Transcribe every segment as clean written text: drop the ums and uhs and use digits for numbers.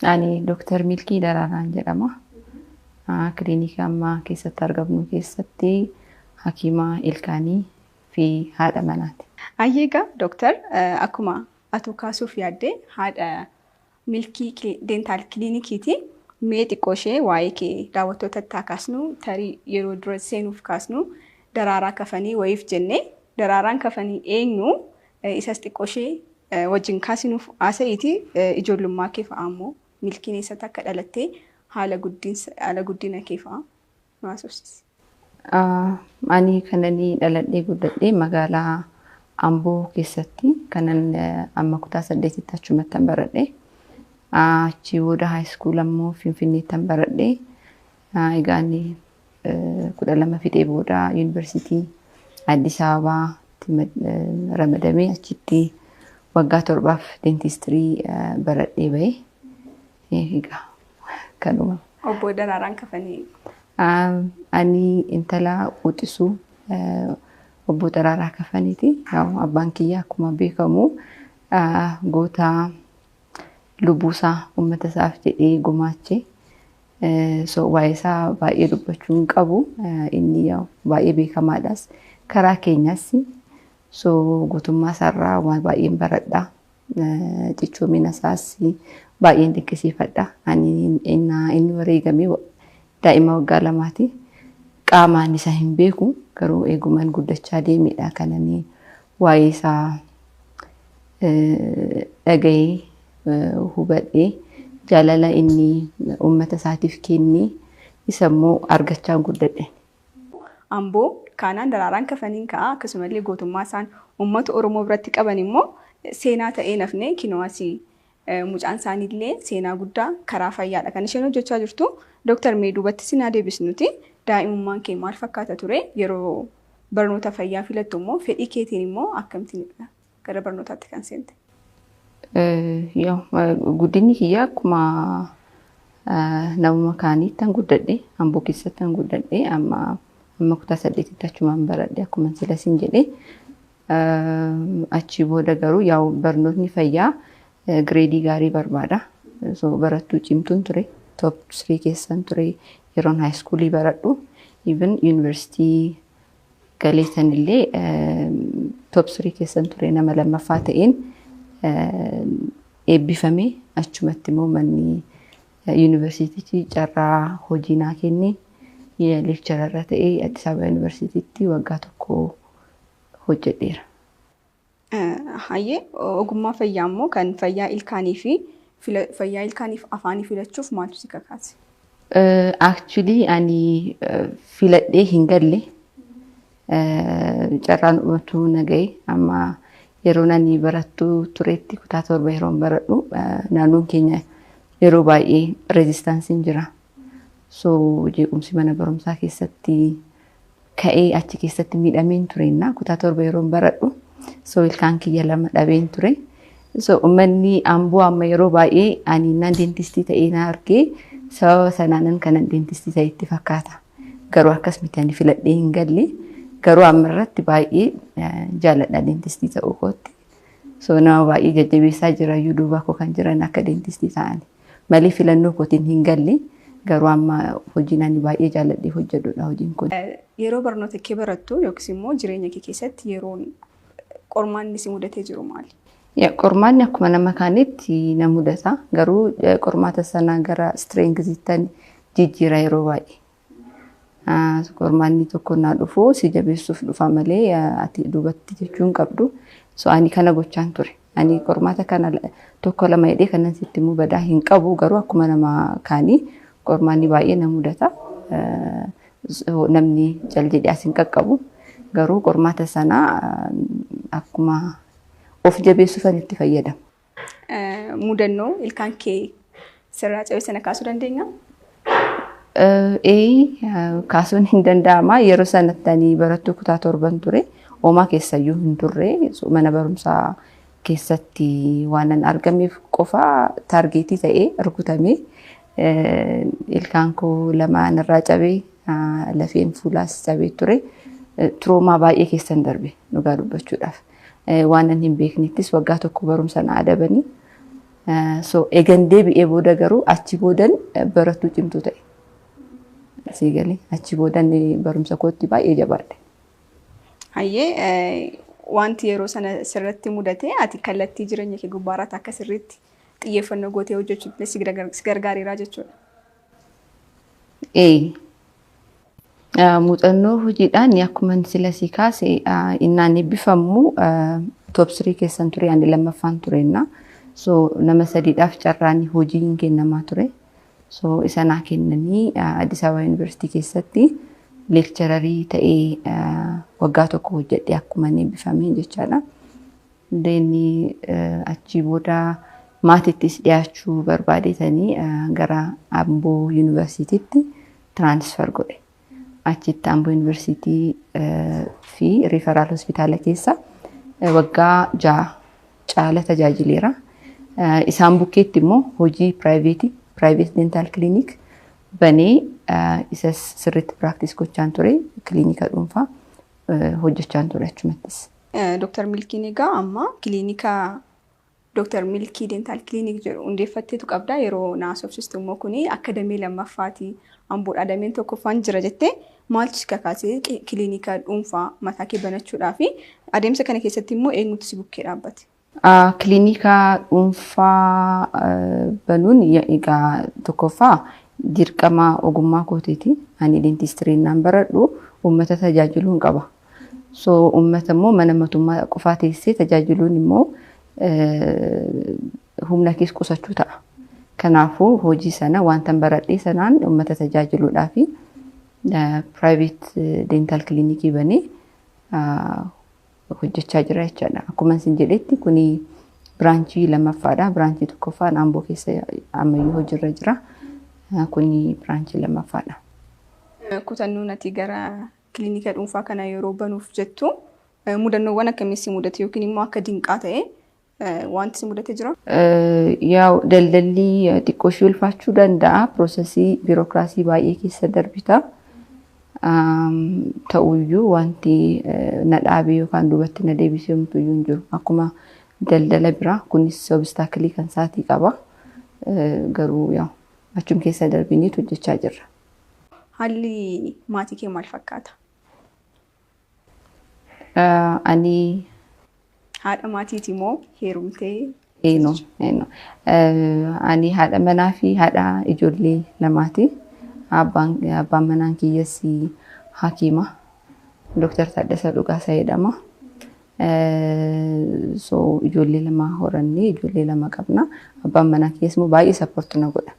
Ani Dr. Milkii Dararaan jedhama. Kiliinika ammaa keessatti argamnu keessatti hakiima ilkaanii fi haadha manaati. Ayyeegaa Dr. Akkuma atu kaasuuf yaadde haadha Milkii Dentaal Kiliinikiiti. Mee xiqqoo ishee waa'ee kee daawwattootatti haa kaasnu tarii yeroo dura seenuuf kaasnu daraaraa kafanii wayiif jennee daraaraan kafanii eenyu isas xiqqoo ishee wajjin kaasinuuf haasa'iiti ijoollummaa kee fa'aa immoo milkiin eessatti akka dhalattee haala guddina kee fa'aa nu haasofsiisi. Ani kananii dhaladhee guddadhee magaalaa Amboo keessatti kanan amma kutaa 8tti achumatti baradhee achi booda high school ammoo Finfinneetti baradhee egaan 12 fixee booda yuunivarsiitii Addis Ababaatti ramadamee achitti waggaa 7 dentistirii baradhee ba'ee egaa kanuma. Obbo Daraaraan kafanii. Ani intala quxisuu obbo Daraaraa kafaniiti. Abbaan kiyya akkuma beekamu goota lubbuusaa uummata isaaf jedhee gumaache. So waa'ee isaa baay'ee dubbachuu hin qabu. Inni baay'ee beekamaadhas. Karaa keenyas so gootummaa isaarraa waan baay'een baradha. Cichoomina isaas baay'een dinqisiifadha. Inni wareegame daa'ima waggaa 2ti. Qaamaan isa hin beeku garuu eegumaan guddachaa deemedha kananii waa'ee isaa dhaga'ee hubadhee jaalala inni uummata isaatiif kennee isa immoo argachaa guddadhe. Amboo kanaan Daraaraan kafaniin ka'a akkasumallee gootummaa isaan uummata Oromoo biratti qaban immoo seenaa ta'ee nafne kinoosii mucaan isaaniillee seenaa guddaa karaa fayyaadha kan isheen hojjechaa jirtu. Dr. Meedubatti sinaa deebisnuti daa'imummaan kee maal fakkaata ture yeroo barnoota fayyaa filattu immoo fedhii keetiin immoo akkamittiin gara barnootaatti kan seente? Guddinni kiyya akkuma namuma kaaniitti guddadhe Amboo keessatti guddadhe amma kutaa 8tti achumaan baradhe akkuma sila sin jedhe achi booda garuu barnootni fayyaa gireedii gaarii barbaada. So barattuu cimtuun ture top 3 keessan ture yeroon high schoolii baradhu even university galeessan illee top 3 keessan ture nama lammaffaa ta'een eebbifame achumatti immoo manni yuunivarsiitii carraa hojii naa kenne leekcharaarra ta'ee Addis Ababa yuunivarsiitiitti waggaa 1 hojjedheera. Hayyee ogummaa fayyaa immoo kan fayyaa ilkaanii fi fayyaa ilkaaniif afaanii filachuuf maaltu si kakaase? Actually ani filadhee hin galle carraan uummatuu naga'e amma yeroo nani barattu tureetti kutaa 7 yeroon baradhu naannoon keenya yeroo baay'ee rezistaansiin jira. So jeequmsi mana barumsaa keessatti ka'ee achi keessatti miidhameen tureenna kutaa 7 yeroon baradhu. So ilkaan kiyya 2 dhabeen ture. So uummanni Amboo amma yeroo baay'ee ani nan dentistii ta'ee na argee sababa sanaanan kanan dentistii ta'etti fakkaata. Garuu akkas miti ani filadhee hin galle. Garuu amma irratti baay'ee jaaladha dentistii ta'uu kootti. So nama baay'ee jajjabeessaa jira duuba koo kan jiran akka dentistii ta'ani. Malee filannoo kootiin hin galle. Garuu amma hojiin ani baay'ee jaaladhee hojjedhudha hojiin kun. Yeroo barnoota kee barattu yookiis immoo jireenya kee keessatti yeroon qormaanni si mudatee jiru maali? Qormaanni akkuma nama kaanitti na mudata. Garuu qormaata sanaa gara strengziittan jijjiira yeroo baay'ee. Qormaanni tokko naa dhufu si jabeessuuf dhufa malee ati duubatti jechuun qabdu. So ani kana gochaan ture. Ani qormaata kana 1-2 jedhee kanan sitti mubadaa hin qabu. Garuu akkuma nama kaanii qormaanni baay'ee na mudata. Namni jaljedhee as hin qaqqabu. Garuu qormaata sanaa akkuma of jabeessuufan itti fayyadama. Mudannoo ilkaan kee sirraa cabee sana kaasuu dandeenya? Kaasuun hin danda'ama. Yeroo sanatti ani barattuu kutaa 7 ture. Oomaa keessayyuu hin turre. Mana barumsaa keessatti waan argameef qofa taargeetii ta'ee rukutamee ilkaan koo 2 irraa cabee lafeen fuulaas cabee ture. Troomaa baay'ee keessan darbe dhugaa dubbachuudhaaf. Waan hin beeknettis waggaa 1 barumsa na adabanii So egan deebi'ee booda garuu achi boodan barattuu cimtuu ta'e. Siigalee achi boodan barumsa kootti baay'ee jabaadhe. Hayyee wanti yeroo sana sirratti mudate ati kallattii jireenya kee gubbaarratti akka sirriitti xiyyeeffannoo gootee hojjechuutti si gargaareera jechuudha. Muuxannoo hojiidhaan akkuma sila si kaase innaan eebbifamu top 3 keessan ture ani lammaffaan turenna. So nama sadiidhaaf carraan hojiin kennamaa ture. So isa naa kennanii Addis Ababa University keessatti lecturerii ta'ee waggaa tokko hojjedhe akkuma eebbifamee jechaadha. Deeni achi booda maatittis dhiyaachuu barbaadetanii gara Amboo Universitytti transfer godhe. Achitti Amboo University fi Referral Hospitaala keessa waggaa 6 caala tajaajileera. Isaan bukkeetti immoo hojii private dental clinic banee isa sirriitti practice gochaan ture kliinika dhuunfaa hojjechaan ture achumattis. Dr. Milkiin egaa amma kliinika Dr. Milkii Dental Clinic jedhu hundeeffatteetu qabda yeroo naasofsistu immoo kuni akadamii lammaffaati Amboodhaa dameen tokkoffaan jira jettee maaltu kakaasee kliinika dhuunfaa mataa kee banachuudhaa fi adeemsa kana keessatti immoo eenyutu si bukkee dhaabbate? Kliinika dhuunfaa banuun egaa tokkoffaa dirqama ogummaa kootiiti. Ani dentistiriin naan baradhu uummata tajaajiluun qaba. So uummata immoo mana mootummaa qofaa teessee tajaajiluun immoo humna kees qusachuu ta'a. Kanaafuu hojii sana wanta baradhee sanaan uummata tajaajiluudhaa fi private dental clinic banee hojjechaa jira jechaadha. Akkuma isin jedhetti kuni biraanchii lammaffaadha. Biraanchii tokkoffaan Amboo keessa ammayyuu hojiirra jira. Kuni biraanchii lammaffaadha. Kutannoon ati gara kliinika dhuunfaa kana yeroo banuuf jettu mudannoowwan akkamitti mudate yookiin immoo akka dinqaa ta'e wanti si mudate jira? Yaa daldalli xiqqoo ishee ulfaachuu danda'a. Piroosesii biirokiraasii baay'ee keessa darbita. Ta'uyyuu wanti na dhaabee yookaan duubatti na deebisee homtuyyuu hin jiru. Akkuma daldala biraa kunis obstaakilii kan isaatii qaba. Garuu yaa achum keessa darbineetu hojjechaa jirra. Haalli maatii kee maal fakkaata? Ani haadha maatiiti moo heerumtee? Eeno. Ani haadha manaa fi haadha ijoollee lamaati. Abbaan manaan kiyyasi hakiima. Dr. Taaddasaa Dhugaasaa jedhama. So ijoollee lama horannee ijoollee lama qabna. Abbaan manaa kiyyas immoo baay'ee sappoorti na godha.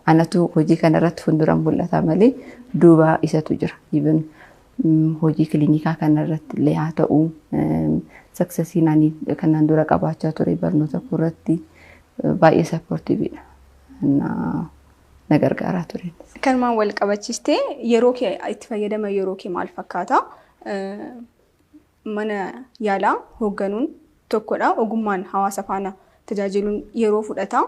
Anatu hojii kanarratti fuuldura mul'ata malee duuba isatu jira. Even hojii kliinikaa kanarratti illee haa ta'u saksesiin ani kanaan dura qabaachaa ture barnoota irratti baay'ee sappoortiividha. Na gargaaraa ture. Kanumaan wal qabachiistee yeroo kee itti fayyadama yeroo kee maal fakkaata? Mana yaalaa hoogganuun tokkodha. Ogummaan hawaasa faana tajaajiluun yeroo fudhata.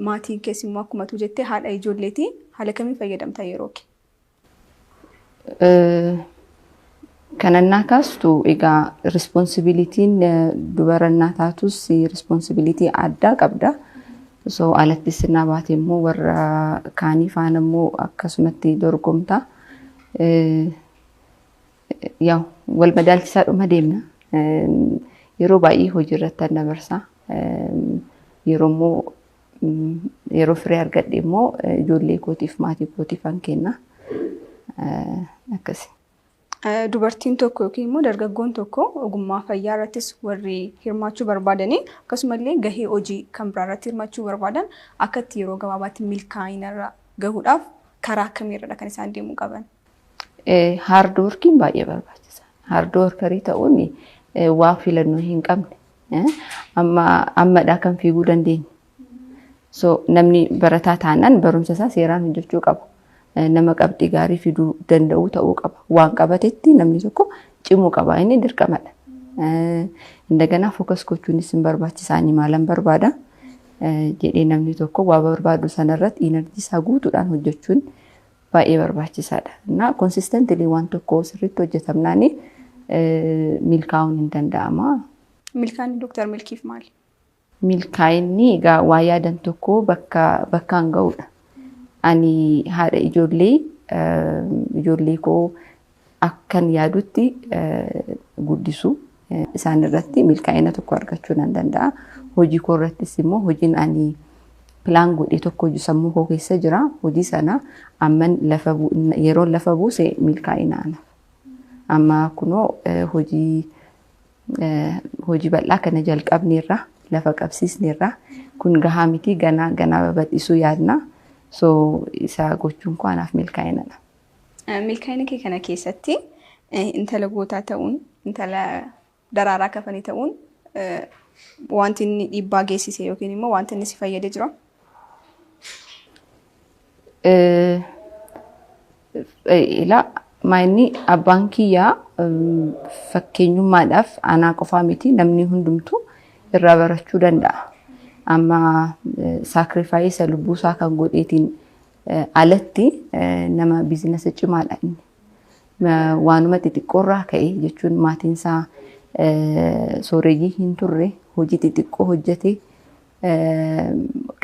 Maatiin keessa immoo akkuma tu jettee haadha ijoolleeti. Haala kamiin fayyadamta yeroo kee? Kanannaa kaastu egaa responsibilitiin dubarannaa taatus responsibilitii addaa qabda. So alattis na baate immoo warra kaanii faana immoo akkasumatti dorgomta. Yaa wal madaalchisaa dhuma deemna. Yeroo baay'ee hojii irratti dabarsa. Yeroo immoo yeroo firii argadhe immoo ijoollee kootiif maatii kootiif an kenna. Akkasi. Dubartiin tokko yookiin immoo dargaggoon tokko ogummaa fayyaa irrattis warri hirmaachuu barbaadanii akkasumallee gahee hojii kan biraa irratti hirmaachuu barbaadan akka itti yeroo gabaabaatti milkaa'inarra gahuudhaaf karaa akkamiirradha kan isaan deemuu qaban? Hard working baay'ee barbaachisa. Hard workerii ta'uun waa filannoo hin qabne. Ammadhaa kan fiiguu dandeenya. So namni barataa taanaan barumsa isaa seeraan hojjechuu qaba. Nama qabxii gaarii fiduu danda'u ta'uu qaba. Waan qabatetti namni tokko cimuu qaba. Inni dirqamadha. Indaganaa fookas gochuunis hin barbaachisaanii maalan barbaada jedhee namni tokko waa barbaadu sanarratti enerjii isaa guutuudhaan hojjechuun baay'ee barbaachisaadha. Na konsistently waan tokko sirriitti hojjetamnaani milkaa'uun hin danda'ama. Milkaa'inni Dr. Milkiif maali? milkaa'inni egaa waa yaadan tokko bakkaan ga'uudha. Ani haadha ijoollee koo akkan yaadutti guddisu isaan irratti milkaa'ina tokko argachuu nan danda'a. Hojii koo irrattis immoo hojiin ani pilaan godhee tokko hojii sammuu koo keessa jira. Hojii sana amman yeroon lafa buuse milkaa'inaan. Amma kunoo hojii bal'aa kana jalqabneerra lafa qabsiisneerra kun gahaa miti ganaa babal'isuu yaadna. So isa gochuun koo anaaf milkaa'inadha. Milkaa'ina kee kana keessatti intala gootaa ta'uun, intala daraaraa kafanii ta'uun wanti inni dhiibbaa geessise yookiin immoo wanti inni si fayyadee jira? Maayini abbaan kiyyaa fakkeenyummaadhaaf anaa qofaa miti namni hundumtu irraa barachuu danda'a. Amma saakrifaayisa lubbuusaa kan godheetiin alatti nama biizinasa cimaadha inni. Waanuma xixiqqoorraa ka'e jechuun maatiinsaa sooreyyii hin turre hojii xixiqqoo hojjete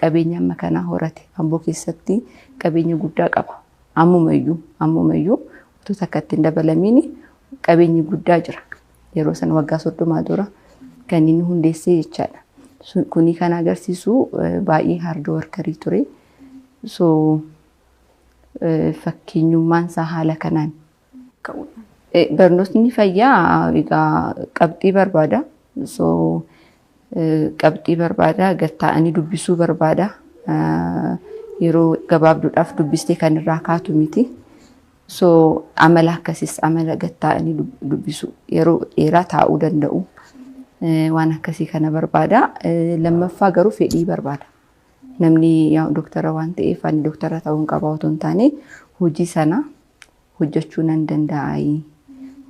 qabeenya amma kanaa horate. Amboo keessatti qabeenya guddaa qaba. Ammumayyuu utuu takka ittiin dabalamiin qabeenyi guddaa jira. Yeroo sana waggaa 30 dura kan inni hundeessee jechaadha. Kuni kan agarsiisu baay'ee hard workerii ture. So fakkeenyummaan isaa haala kanaan. Barnootni fayyaa egaa qabxii barbaada. So qabxii barbaada, gatta'anii dubbisuu barbaada. Yeroo gabaabduudhaaf dubbistee kan irraa kaatu miti. So amala akkasiis amala gatta'anii dubbisu yeroo dheeraa taa'uu danda'u. Waan akkasii kana barbaada. Lammaffaa garuu fedhii barbaada. Namni doktara waan ta'eef ani doktara ta'uun qaba otoo hin taane hojii sana hojjechuu nan danda'a.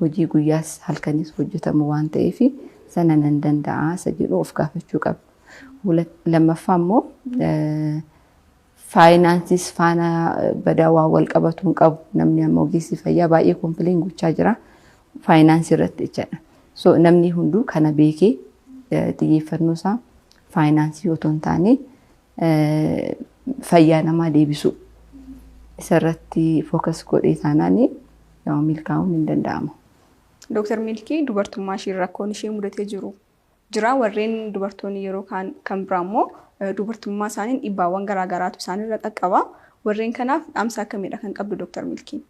Hojii guyyaas halkanis hojjetamu waan ta'eef sana nan danda'a isa jedhu of gaafachuu qaba. Lammaffaa immoo faayinaansiis faana badaa waa wal qabatu hin qabu. Namni amma ogeessi fayyaa baay'ee kompileen gochaa jira faayinaansii irratti jechaadha. So namni hunduu kana beekee xiyyeeffannoo isaa faayinaansii otoo hin taane fayyaa namaa deebisu isarratti fookas godhee taanaan milkaa'uun hin danda'amu. Dooktar Milkii dubartummaa ishee rakkoon ishee mudatee jira. Warreen dubartoonni yeroo kan biraa immoo dubartummaa isaaniin dhibbaawwan garaagaraatu isaanirra qaqqaba. Warreen kanaaf dhaamsa akkamiidha kan qabdu Dooktar Milkiin?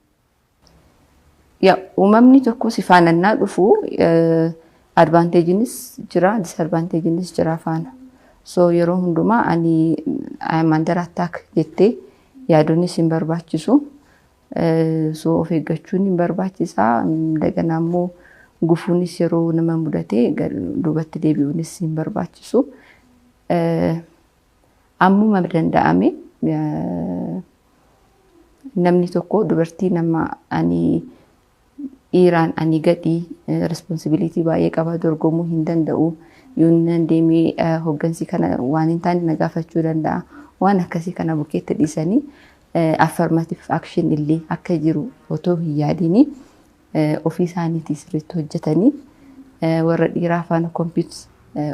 Uumamni tokko si faanannaa dhufu advaanteejiinis jira, disadvaanteejiinis jira faana. So yeroo hundumaa ani mandara attack jettee yaadonis hin barbaachisu. So of eeggachuun hin barbaachisaa. Daganaa immoo gufuunis yeroo nama mudatee duubatti deebi'uunis hin barbaachisu. Ammuma danda'ame namni tokko dubartii nama dhiiraan ani gadii responsibility baay'ee qaba dorgomuu hin danda'u. Yoon deemee hoggansi kana waan hin taane na gaafachuu danda'a. Waan akkasii kana bukeetti dhiisanii affirmative action illee akka jiru otoo hin yaadini ofii isaaniitii sirriitti hojjetanii warra dhiiraa faana kompiit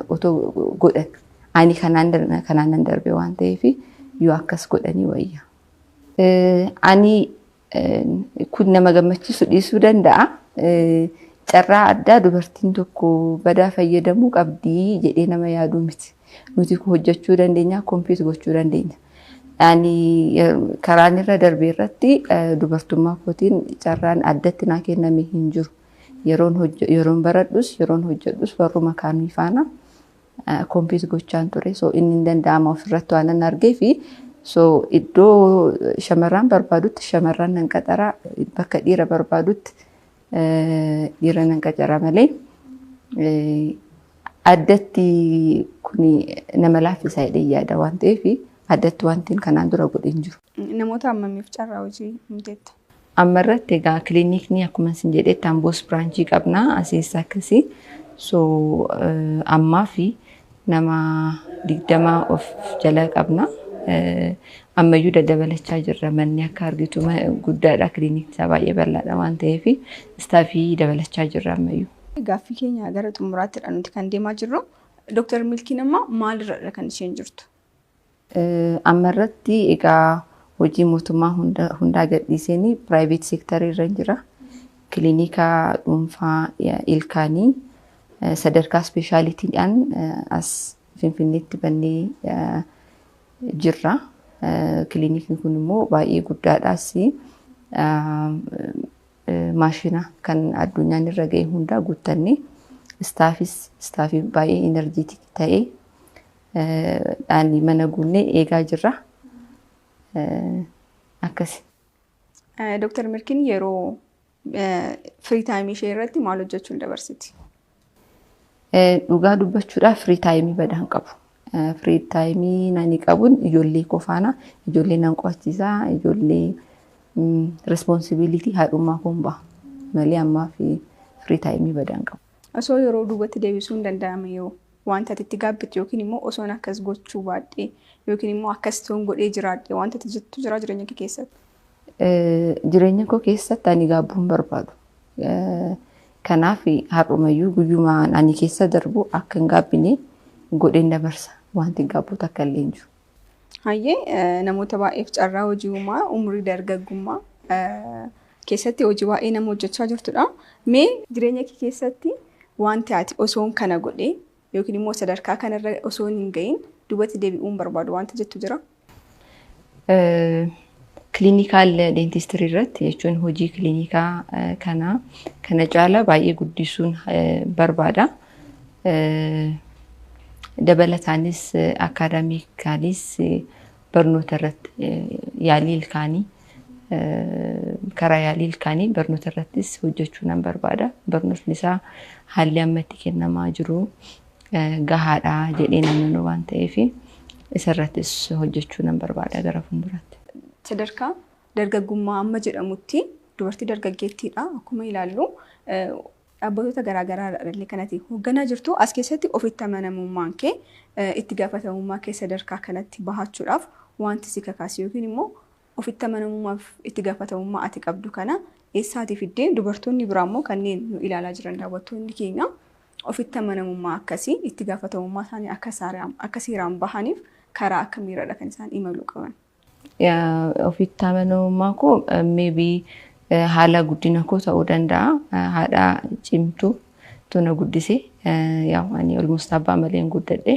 otoo godhan. Ani kanaan darbe waan ta'eef yoo akkas godhanii wayya. Ani kun nama gammachiisu dhiisuu danda'a. Carraa addaa dubartiin tokko badaa fayyadamuu qabdi jedhee nama yaaduu miti. Nuti hojjechuu dandeenya, kompiit gochuu dandeenya. Ani karaan irra darbe irratti dubartummaa kootiin carraan addatti naa kenname hin jiru. Yeroon baradhus, yeroon hojjedhus warruma kaanii faana kompiit gochaan ture. So inni hin danda'ama ofirratti waan an argee fi so iddoo shamarran barbaadutti shamarran nan qaxara, bakka dhiira barbaadutti dhiira nan qaxara malee addatti kuni nama laaffisaa jedhee yaada waan ta'eef addatti wantiin kanaan dura godhin jiru. Namoota hammamiif carraa hojii himteetta? Amma irratti egaa kiliinikni akkuma isin jedhetti Amboos biraanchii qabna asiis akkasii. So ammaa fi nama 20 of jala qabna. Ammayyuu dabalachaa jirra. Manni akka argitu guddaadha. Kiliinikni isaa baay'ee bal'aadha waan ta'eef istaafii dabalachaa jirra ammayyuu. Gaaffii keenya gara xumuraattidha nuti kan deemaa jirru. Dr. Milkiin amma maalirra kan isheen jirtu? Ammarratti egaa hojii mootummaa hundaa gadhiisanii private sector irra jira. Kilinika dhuunfaa ilkaanii sadarkaa speeshaalitiidhaan as Finfinneetti bannee jirra. Kilinikni kun immoo baay'ee guddaadhaas maashina kan addunyaan irra ga'e hundaa guuttannee istaafii baay'ee enerjiitik ta'ee dhaanii mana guunnee eegaa jirra. Akkasi. Dr. Milkiin yeroo free time ishee irratti maal hojjechuun dabarsiti? Dhugaa dubbachuudhaaf free time badaan qabu. Free time nani qabuun ijoollee kofaana, ijoollee nan qo'achiisaa, ijoollee responsibility haadhummaa kun ba'a. Malee ammaa fi free time badaan qabu. Osoo yeroo duubatti deebisuu hin danda'ame yoo wanta itti gaabbitu yookiin immoo osoon akkas gochuu baadhee yookiin immoo akkas toon godhee jiraadhee wanta jettu jira jireenya kee keessatti? Jireenya koo keessatti ani gaabbuun barbaadu. Kanaaf har'umayyuu guyyuma ani keessa darbu akka hin gaabbine godheen dabarsa. Wanti gaabbuutu akka illee hin jiru. Hayyee namoota baay'eef carraa hojii uumaa umurii dargaggummaa keessatti hojii baay'ee nama hojjechaa jirtudha. Mee jireenya kee keessatti wanti ati osoon kana godhee yookiin immoo sadarkaa kanarra osoo hin ga'iin duubatti deebi'uun barbaadu wanta jettu jira? Clinical dentistry irratti jechuun hojii klinikaa kana caala baay'ee guddisuun barbaada. Dabalataanis akaadaamikaanis barnoota irratti yaalii ilkaanii karaa yaalii ilkaanii barnoota irrattis hojjechuu nan barbaada. Barnootni isaa haalli ammatti kennamaa jiru gahaadha jedhee namni waan ta'eef isarrattis hojjechuu nan barbaada gara fuulduraatti. Sadarkaa dargaggummaa amma jedhamutti dubartii dargaggeettiidha akkuma ilaallu dhaabbattoota garaagaraa illee kanatti hoogganaa jirtu as keessatti ofitti amanamummaan kee itti gaafatamummaa kee sadarkaa kanatti bahachuudhaaf wanti si kakaase yookiin immoo ofitti amanamummaaf itti gaafatamummaa ati qabdu kana eessaatii fiddee dubartoonni biraa immoo kanneen nu ilaalaa jiran daawwattoonni keenya ofitti amanamummaa akkasii itti gaafatamummaa isaanii akka seeraan bahaniif karaa akkamiirradha kan isaan imaluu qaban? Ofitti amanamummaa koo maybe haala guddina koo ta'uu danda'a. Haadha cimtuu tuna guddise ani almost abbaa malee guddadhe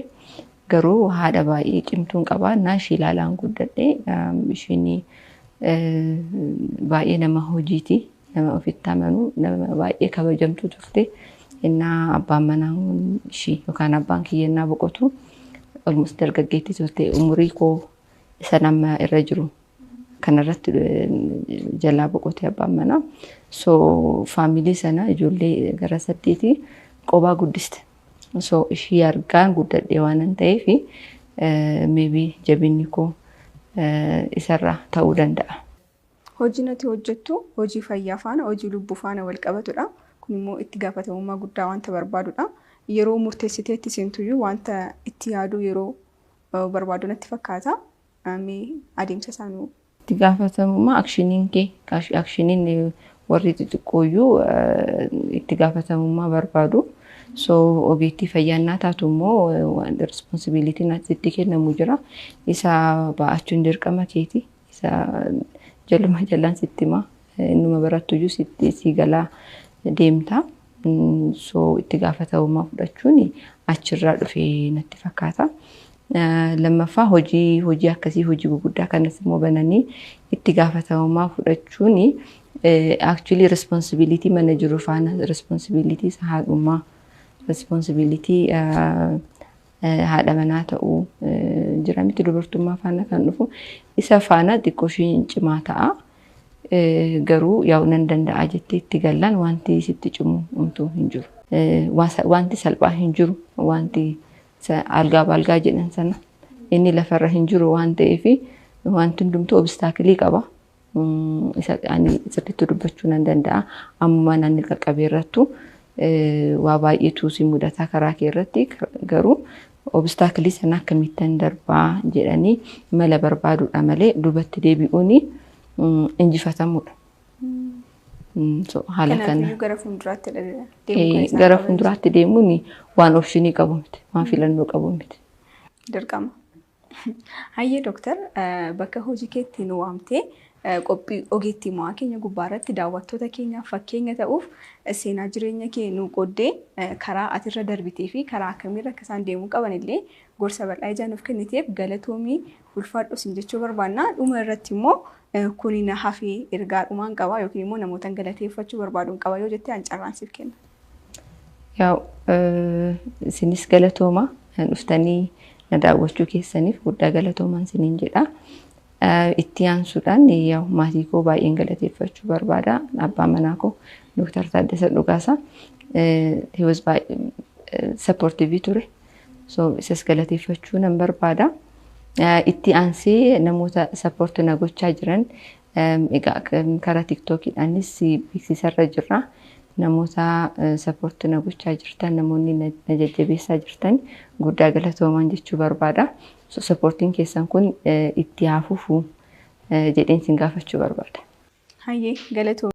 garuu haadha baay'ee cimtuun qaba. Ishii ilaalaan guddadhe isheen baay'ee nama hojiiti, nama ofitti amanu, nama baay'ee kabajamtuu turte. Innaa abbaan manaa ishii yookaan abbaan kiyyannaa boqotu almost dargaggeettii turte. Umurii koo isa nama irra jiru kanarratti jalaa boqotee abbaan manaa. So faamilii sana ijoollee gara 8 qobaa guddiste. So ishii argaan guddadhee waan ta'eef maybe jabinni koo isarraa ta'uu danda'a. Hojiin ati hojjettu hojii fayyaa faana hojii lubbuu faana wal qabatudha. Kun immoo itti gaafatamummaa guddaa wanta barbaadudha. Yeroo murteessitee itti seentuyyuu wanta itti yaaduu yeroo barbaadu natti fakkaata. Adeemsa isaanii. Itti gaafatamummaa akshiniin warri xixiqqooyyuu itti gaafatamummaa barbaadu. So ogeettii fayyaannaa taatu immoo responsibilitiin asitti kennamu jira. Isa ba'achuun dirqama keeti. Isa jaluma jalaan sitti himaa. Innuma barattuyyuu si galaa deemta. So itti gaafatamummaa fudhachuun achirraa dhufee natti fakkaata. Lammaffaa hojii akkasii hojii gurguddaa kanas immoo bananii itti gaafatamummaa fudhachuun actually responsibility mana jiru faana responsibility haadhummaa responsibility haadha manaa ta'uu jira miti dubartummaa faana kan dhufu isa faana xiqqoo isheen cimaa ta'a. Garuu yaa'u nan danda'a jettee itti gallaan wanti sitti cimu umtuu hin jiru. Wanti salphaa hin jiru wanti algaa balgaa jedhan sana inni lafarra hin jiru waan ta'eef wanti hundumtuu obstaakilii qaba. Isa ani sirriitti dubbachuu nan danda'a. Amma nan qaqqabee irrattu waa baay'eetu si mudataa karaa kee irratti garuu obstaakilii sana akkamittan darbaa jedhanii mala barbaaduudha malee duubatti deebi'uun injifatamudha. So haala kana. Kanaafuu gara fuulduraatti deemuu Gara fuulduraatti deemuun waan optionii qabu miti, waan filannoo qabu miti. Dirqama. Hayyee Dooktar bakka hojii keetti nu waamtee qophii ogeettii mo'aa keenya gubbaarratti daawwattoota keenyaaf fakkeenya ta'uuf seenaa jireenya kee nu qooddee karaa atirra darbitee fi karaa akkamiirra akka isaan deemuu qaban illee gorsa bal'aa ijaan of kenniteef galatoomii ulfaadhu siin jechuu barbaanna. Dhuma irratti immoo kuni na hafee ergaa dhumaan qaba yookiin immoo namoota galateeffachuu barbaaduun qaba yoo jettee carraan siif kenna. Isinis galatooma dhuftanii na daawwachuu keessaniif guddaa galatoomaan isiniin jedha. Itti aansuudhaan maatii koo baay'een galateeffachuu barbaada. Abbaa manaa koo Dooktar Taaddasa Dhugaasaa he was supportive ture. So isas galateeffachuu nan barbaada. Itti aansee namoota support na gochaa jiran egaa karaa TikTokiidhaanis beeksisarra jirra. Namoota support na gochaa jirtan namoonni na jajjabeessaa jirtan guddaa galatoomaan jechuu barbaada. So supportiin keessan kun itti haa fufu jedheen sin gaafachuu barbaada. Hayyee galatooma.